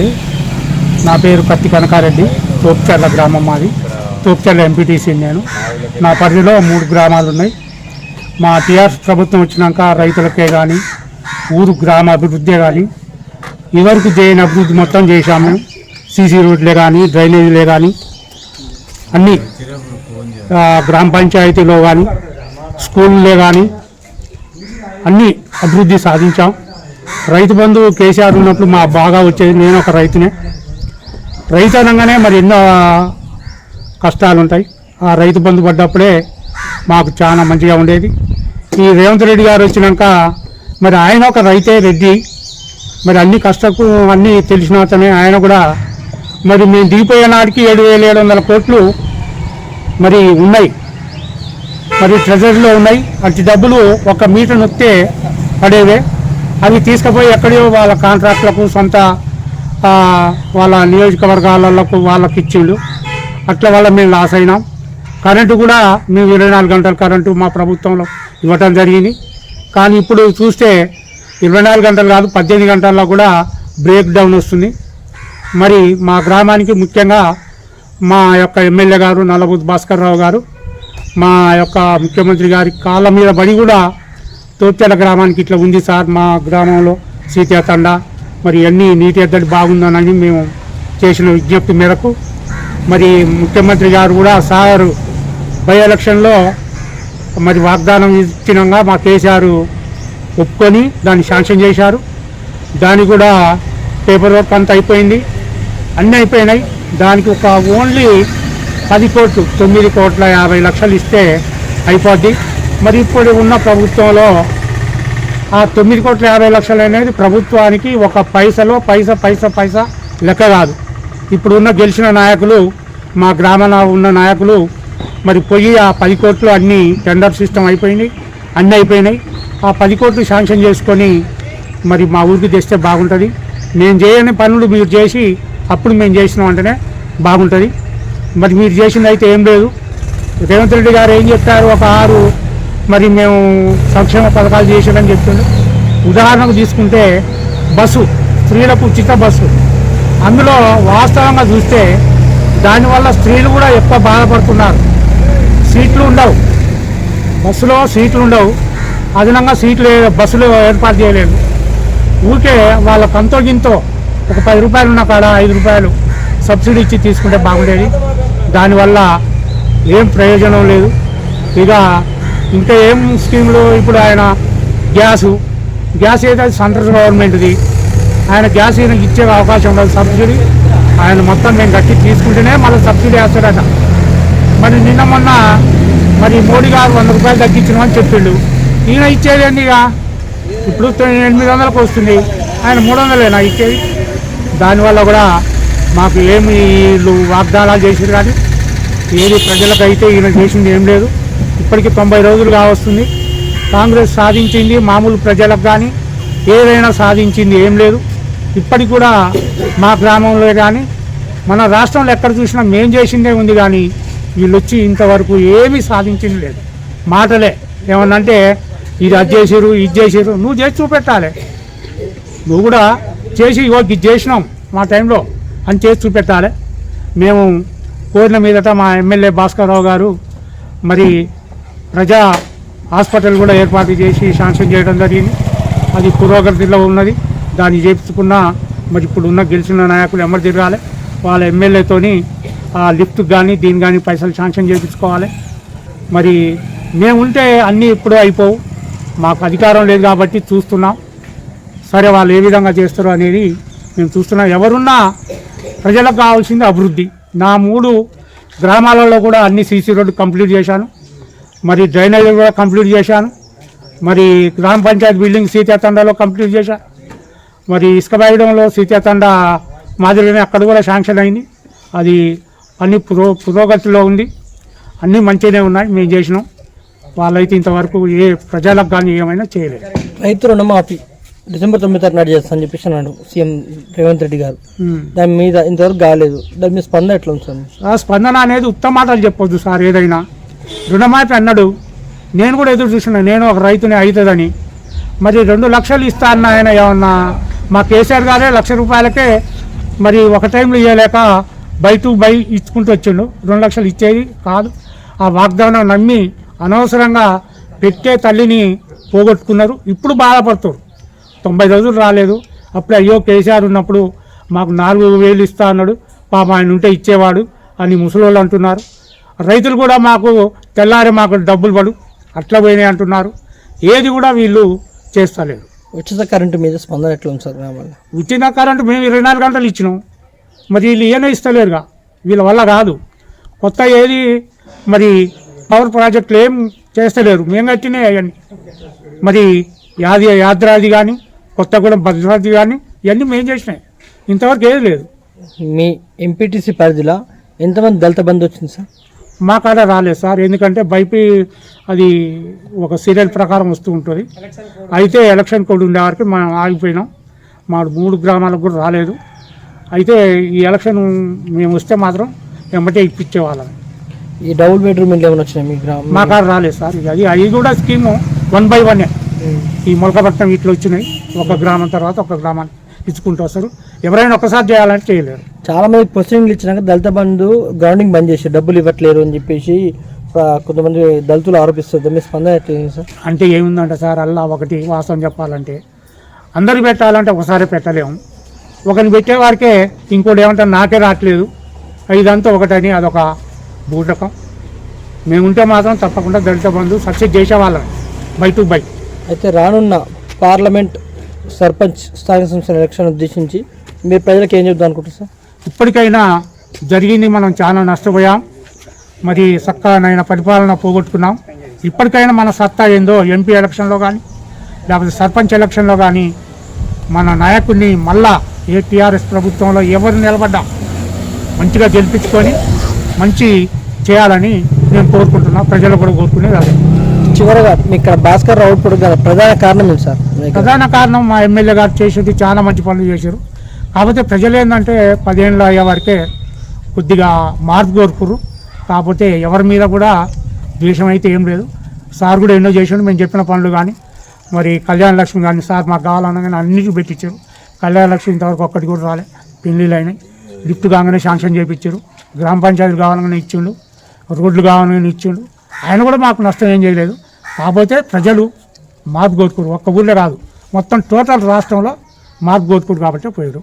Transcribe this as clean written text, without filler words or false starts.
అండి. నా పేరు కత్తి కనకారెడ్డి. తోపుచర్ల గ్రామం మాది. తోపుచర్ల ఎంపీటీసీ నేను. నా పరిధిలో 3 గ్రామాలు ఉన్నాయి. మా టీఆర్ఎస్ ప్రభుత్వం వచ్చినాక రైతులకే కానీ ఊరు గ్రామ అభివృద్ధి కానీ ఇవరకు చేయని అభివృద్ధి మొత్తం చేశాము. సీసీ రోడ్లే కానీ డ్రైనేజీలే కానీ అన్నీ గ్రామ పంచాయతీలో కానీ స్కూళ్ళే కానీ అన్నీ అభివృద్ధి సాధించాం. రైతు బంధు కేసీఆర్ ఉన్నప్పుడు మా బాగా వచ్చేది. నేను ఒక రైతునే. రైతు అనగానే మరి ఎన్నో కష్టాలు ఉంటాయి. ఆ రైతు బంధు పడ్డప్పుడే మాకు చాలా మంచిగా ఉండేది. ఈ రేవంత్ రెడ్డి గారు వచ్చినాక మరి ఆయన ఒక రైతే రెడ్డి, మరి అన్ని కష్టకు అన్నీ తెలిసిన అతనే. ఆయన కూడా మరి మేము దిగిపోయే నాటికి 7,700 కోట్లు మరి ఉన్నాయి, మరి ట్రెజరీలో ఉన్నాయి. అట్టి డబ్బులు 1 మీటర్ నొక్కితే పడేవే. అవి తీసుకుపోయి ఎక్కడో వాళ్ళ కాంట్రాక్టులకు సొంత వాళ్ళ నియోజకవర్గాలకు వాళ్ళకి ఇచ్చిండు. అట్లా వల్ల మేము లాస్ అయినాం. కరెంటు కూడా మేము 24 గంటల కరెంటు మా ప్రభుత్వంలో ఇవ్వటం జరిగింది. కానీ ఇప్పుడు చూస్తే 24 గంటలు కాదు, 18 గంటల్లో కూడా బ్రేక్ డౌన్ వస్తుంది. మరి మా గ్రామానికి ముఖ్యంగా మా యొక్క ఎమ్మెల్యే గారు నల్లబోతు భాస్కర్ రావు గారు, మా యొక్క ముఖ్యమంత్రి గారి కాళ్ళ మీద పడి కూడా తోపుచర్ల గ్రామానికి ఇట్లా ఉంది సార్, మా గ్రామంలో సీతాతండ మరి అన్నీ నీటి ఎద్దడి బాగుందనని మేము చేసిన విజ్ఞప్తి మేరకు మరి ముఖ్యమంత్రి గారు కూడా సార్ బై ఎలక్షన్లో మరి వాగ్దానం ఇచ్చినంగా మా కేసీఆర్ ఒప్పుకొని దాన్ని శాంక్షన్ చేశారు. దానికి కూడా పేపర్ వర్క్ అంతా అయిపోయింది, అన్నీ అయిపోయినాయి. దానికి ఒక ఓన్లీ 10 కోట్లు 9,50,00,000 ఇస్తే అయిపోద్ది. మరి ఇప్పుడు ఉన్న ప్రభుత్వంలో ఆ 9,50,00,000 అనేది ప్రభుత్వానికి ఒక పైసలో పైసా లెక్క కాదు. ఇప్పుడున్న గెలిచిన నాయకులు, మా గ్రామంలో ఉన్న నాయకులు మరి పోయి ఆ 10 కోట్లు అన్నీ టెండర్ సిస్టమ్ అయిపోయింది, అన్నీ అయిపోయినాయి. ఆ 10 కోట్లు శాంక్షన్ చేసుకొని మరి మా ఊరికి తెస్తే బాగుంటుంది. మేము చేయని పనులు మీరు చేసి అప్పుడు మేము చేసినాం అంటేనే బాగుంటుంది. మరి మీరు చేసింది అయితే ఏం లేదు. రేవంత్ రెడ్డి గారు ఏం చెప్పారు, ఒక 6 మరి మేము సంక్షేమ పథకాలు చేసామని చెప్తుండే. ఉదాహరణకు తీసుకుంటే బస్సు, స్త్రీలకు ఉచిత బస్సు, అందులో వాస్తవంగా చూస్తే దానివల్ల స్త్రీలు కూడా ఎక్కువ బాధపడుతున్నారు. సీట్లు ఉండవు, బస్సులో సీట్లు ఉండవు, అదనంగా సీట్లు బస్సులో ఏర్పాటు చేయలేదు. ఊరికే వాళ్ళ కంతో గింతో ఒక 10 రూపాయలు ఉన్న కాడ 5 రూపాయలు సబ్సిడీ ఇచ్చి తీసుకుంటే బాగుండేది. దానివల్ల ఏం ప్రయోజనం లేదు. ఇక ఇంకా ఏం స్కీములు, ఇప్పుడు ఆయన గ్యాస్ ఏదైతే సెంట్రల్ గవర్నమెంట్ది, ఆయన గ్యాస్ ఇచ్చే అవకాశం ఉండదు. సబ్సిడీ ఆయన మొత్తం మేము కట్టి తీసుకుంటేనే మళ్ళీ సబ్సిడీ వేస్తాడట. మరి నిన్న మొన్న మరి మోడీ గారు 100 రూపాయలు తగ్గించినామని చెప్పిండు. ఈయన ఇచ్చేది ఏంది? ఇక ఇప్పుడు 800కు వస్తుంది, ఆయన 300లేనా ఇచ్చేది? దానివల్ల కూడా మాకు ఏమి వీళ్ళు వాగ్దానాలు చేసారు కానీ ఏది ప్రజలకైతే ఈయన చేసింది ఏం లేదు. ఇప్పటికీ 90 రోజులు కావస్తుంది. కాంగ్రెస్ సాధించింది మామూలు ప్రజలకు కానీ ఏదైనా సాధించింది ఏం లేదు. ఇప్పటికి కూడా మా గ్రామంలో కానీ మన రాష్ట్రంలో ఎక్కడ చూసినా మేం చేసిందే ఉంది కానీ వీళ్ళు వచ్చి ఇంతవరకు ఏమీ సాధించింది లేదు. మాటలే ఏమన్నంటే ఇది అది చేసారు, ఇది చేసారు. నువ్వు చేసి చూపెట్టాలి. నువ్వు కూడా చేసి ఇది చేసినాం మా టైంలో అని చేసి చూపెట్టాలి. మేము కోరిన మీదట మా ఎమ్మెల్యే భాస్కర్ రావు గారు మరి ప్రజా హాస్పిటల్ కూడా ఏర్పాటు చేసి శాంక్షన్ చేయడం జరిగింది. అది పురోగతిలో ఉన్నది. దాన్ని చేపించుకున్న మరి ఇప్పుడున్న గెలిచిన నాయకులు ఎమ్మడి తిరగాలి. వాళ్ళ ఎమ్మెల్యేతోని ఆ లిఫ్ట్కి కానీ దీని కానీ పైసలు శాంక్షన్ చేయించుకోవాలి. మరి మేము ఉంటే అన్నీ ఇప్పుడు అయిపోవు. మాకు అధికారం లేదు కాబట్టి చూస్తున్నాం. సరే వాళ్ళు ఏ విధంగా చేస్తారో అనేది మేము చూస్తున్నాం. ఎవరున్నా ప్రజలకు కావాల్సింది అభివృద్ధి. నా 3 గ్రామాలలో కూడా అన్ని సీసీ రోడ్డు కంప్లీట్ చేశాను. మరి డ్రైనేజీలు కూడా కంప్లీట్ చేశాను. మరి గ్రామ పంచాయతీ బిల్డింగ్ సీతాతండలో కంప్లీట్ చేశాను. మరి ఇసుక బయడంలో సీతాతండ మాదిరిగానే అక్కడ కూడా శాంక్షన్ అయింది. అది అన్ని పురోగతిలో ఉంది. అన్నీ మంచిగానే ఉన్నాయి. మేము చేసినాం. వాళ్ళైతే ఇంతవరకు ఏ ప్రజలకు కానీ ఏమైనా చేయలేదు. రైతు రుణమాఫీ డిసెంబర్ 9 నాడు చేస్తానని చెప్పేసి అన్నాడు సీఎం రేవంత్ రెడ్డి గారు. దాని మీద ఇంతవరకు కాలేదు. దాని మీద స్పందన ఎట్లా ఉంది సార్? ఆ స్పందన అనేది ఉత్తమ మాటలు చెప్పొద్దు సార్. ఏదైనా రుణమాఫీ అన్నాడు, నేను కూడా ఎదురు చూసినా. నేను ఒక రైతునే అవుతుందని. మరి 2 లక్షలు ఇస్తా అన్న ఆయన ఏమన్నా మా కేసీఆర్ గారే 1,00,000 రూపాయలకే మరి ఒక టైంలో ఇవ్వలేక బై టు బై ఇచ్చుకుంటూ వచ్చిండు. 2 లక్షలు ఇచ్చేది కాదు. ఆ వాగ్దానం నమ్మి అనవసరంగా పెట్టే తల్లిని పోగొట్టుకున్నారు. ఇప్పుడు బాధపడుతారు. 90 రోజులు రాలేదు. అప్పుడు అయ్యో కేసీఆర్ ఉన్నప్పుడు మాకు 4,000 ఇస్తా అన్నాడు, పాప ఆయన ఉంటే ఇచ్చేవాడు అని ముసలోళ్ళు అంటున్నారు. రైతులు కూడా మాకు తెల్లారి మాకు డబ్బులు పడు అట్లా పోయినాయి అంటున్నారు. ఏది కూడా వీళ్ళు చేస్తలేరు. ఉచిత కరెంటు మీద స్పందన ఎట్లా ఉంది సార్ గ్రామాల్లో? ఉచిత కరెంటు మేము 24 గంటలు ఇచ్చినాం. మరి వీళ్ళు ఏమీ ఇస్తలేరుగా. వీళ్ళ వల్ల కాదు. కొత్త ఏది మరి పవర్ ప్రాజెక్టులు ఏం చేస్తలేరు. మేము కట్టినాయి అవన్నీ. మరి యాదాద్రి కానీ కొత్తగూడెం భద్రాద్రి కానీ ఇవన్నీ మేము చేసినాయి. ఇంతవరకు ఏది లేదు. మీ ఎంపీటీసీ పరిధిలో ఎంతమంది దళిత బంధు వచ్చింది సార్? మా కాడ రాలేదు సార్. ఎందుకంటే బైపీ అది ఒక సీరియల్ ప్రకారం వస్తూ ఉంటుంది. అయితే ఎలక్షన్ కోడ్ ఉండే వరకు మనం ఆగిపోయినాం. మా 3 గ్రామాలకు కూడా రాలేదు. అయితే ఈ ఎలక్షన్ మేము వస్తే మాత్రం వెంబటే ఇప్పించేవాళ్ళం. ఈ డబుల్ బెడ్రూమ్ ఇల్లు ఏమైనా వచ్చినాయి మీ గ్రామం? మా కాడ రాలేదు సార్. అది కూడా స్కీము 1 by 1. ఈ మొలకపట్నం ఇట్లా వచ్చినాయి. ఒక గ్రామం తర్వాత ఒక గ్రామాన్ని ఇచ్చుకుంటూ వస్తారు. ఎవరైనా ఒకసారి చేయాలంటే చేయలేరు. చాలా మంది ప్రొసీడింగ్లు ఇచ్చినాక దళిత బంధు గ్రౌండింగ్ బంద్ చేసి డబ్బులు ఇవ్వట్లేరు అని చెప్పేసి కొంతమంది దళితులు ఆరోపిస్తారు. మీ స్పందన ఎట్లా సార్? అంటే ఏముందంటే సార్, అల్లా ఒకటి వాస్తవం చెప్పాలంటే అందరికి పెట్టాలంటే ఒకసారి పెట్టలేము. ఒకరిని పెట్టేవారికే ఇంకోటి ఏమంటారు నాకే రావట్లేదు ఇదంతా ఒకటని అదొక బూటకం. మేముంటే మాత్రం తప్పకుండా దళిత బంధు సక్సెస్ చేసేవాళ్ళం బై టు బై. అయితే రానున్న పార్లమెంట్ సర్పంచ్ స్థానిక సంస్థల ఎలక్షన్ ఉద్దేశించి మీరు ప్రజలకు ఏం చెప్దాం అనుకుంటారు సార్? ఇప్పటికైనా జరిగింది, మనం చాలా నష్టపోయాం. మరి చక్కనైన పరిపాలన పోగొట్టుకున్నాం. ఇప్పటికైనా మన సత్తా ఏందో ఎంపీ ఎలక్షన్లో కానీ లేకపోతే సర్పంచ్ ఎలక్షన్లో కానీ మన నాయకుడిని మళ్ళా టీఆర్ఎస్ ప్రభుత్వంలో ఎవరు నిలబడ్డా మంచిగా గెలిపించుకొని మంచి చేయాలని నేను కోరుకుంటున్నాను. ప్రజలు కూడా కోరుకునేది అదే. చివరగా మీ ఇక్కడ భాస్కర్ రావు ప్రధాన కారణం ఏంటి సార్? ప్రధాన కారణం మా ఎమ్మెల్యే గారు చేసేది చాలా మంచి పనులు చేశారు. కాకపోతే ప్రజలు ఏంటంటే 10 ఏళ్ళు అయ్యే వరకే కొద్దిగా మార్పు కోరుకురు. కాకపోతే ఎవరి మీద కూడా ద్వేషం అయితే ఏం లేదు. సార్ కూడా ఎన్నో చేసాడు. మేము చెప్పిన పనులు కానీ మరి కళ్యాణ లక్ష్మి కానీ సార్ మాకు కావాలన్నా కానీ అన్నిటికీ పెట్టించారు. కళ్యాణ లక్ష్మి ఇంతవరకు ఒక్కటి కూడా రాలే. పెళ్ళిళ్ళు అయినాయి. లిఫ్ట్ కాగానే శాంక్షన్ చేయించారు. గ్రామ పంచాయతీలు కావాలని ఇచ్చిండు. రోడ్లు కావాలని ఇచ్చిండు. ఆయన కూడా మాకు నష్టం ఏం చేయలేదు. కాకపోతే ప్రజలు మార్పు కోరుకోరు. ఒక్క ఊళ్ళో కాదు, మొత్తం టోటల్ రాష్ట్రంలో మార్పు కోరుకోరు కాబట్టి పోయారు.